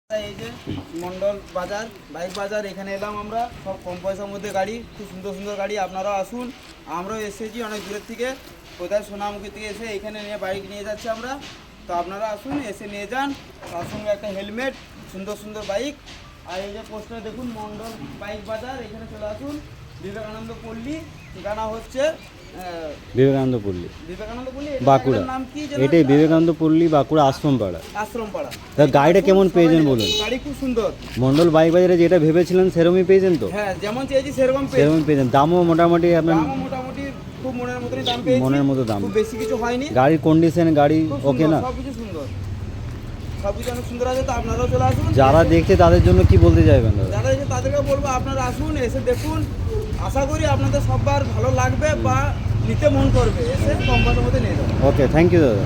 এই যে মন্ডল বাজার, বাইক বাজার, এখানে এলাম আমরা। সব কম পয়সার মধ্যে গাড়ি, খুব সুন্দর সুন্দর গাড়ি। আপনারাও আসুন, আমরাও এসেছি অনেক দূরের থেকে, কোথায় সোনামুখী থেকে এসে এখানে নিয়ে বাইক নিয়ে যাচ্ছি আমরা। তো আপনারা আসুন, এসে নিয়ে যান, তার সঙ্গে একটা হেলমেট, সুন্দর সুন্দর বাইক। আর এই যে পোস্টার দেখুন, মন্ডল বাইক বাজার, এখানে চলে আসুন। বিবেকানন্দ পল্লী, ঠিকানা হচ্ছে বিবেকানন্দ পল্লী, বিবেকানন্দ পল্লী, বাঁকুড়া। নাম কি যেন? এটাই বিবেকানন্দ পল্লী, বাঁকুড়া আশ্রমপাড়া। আশ্রমপাড়া। তা গাড়িটা কেমন পেয়েছেন বলুন? গাড়ি খুব সুন্দর। মন্ডল বাইক বাজারে যেটা ভেবেছিলেন সেরকমই পেয়েছেন তো? হ্যাঁ, যেমন চেয়েছি সেরকম পেয়েছি। সেরকমই পেয়েছেন। দামও মোটামুটি আপনার দামও মোটামুটি খুব মনের মতনই দাম পেয়েছি। মনের মতো দাম। খুব বেশি কিছু হয়নি। গাড়ির কন্ডিশন, গাড়ি খুব ওকে সুন্দর, না? সবকিছু সুন্দর, সবকিছু অনেক সুন্দর আছে। তো আপনারাও চলে আসুন। যারা দেখছে তাদের জন্য কি বলতে চাইবেন দাদা? যারা এসে তাদেরকে বলবো আপনারা আসুন, এসে দেখুন। আশা করি আপনাদের সববার ভালো লাগবে বা নিতে মন করবে। এসে কম পয়সার মধ্যে নিয়ে যাবেন। ওকে, থ্যাংক ইউ দাদা।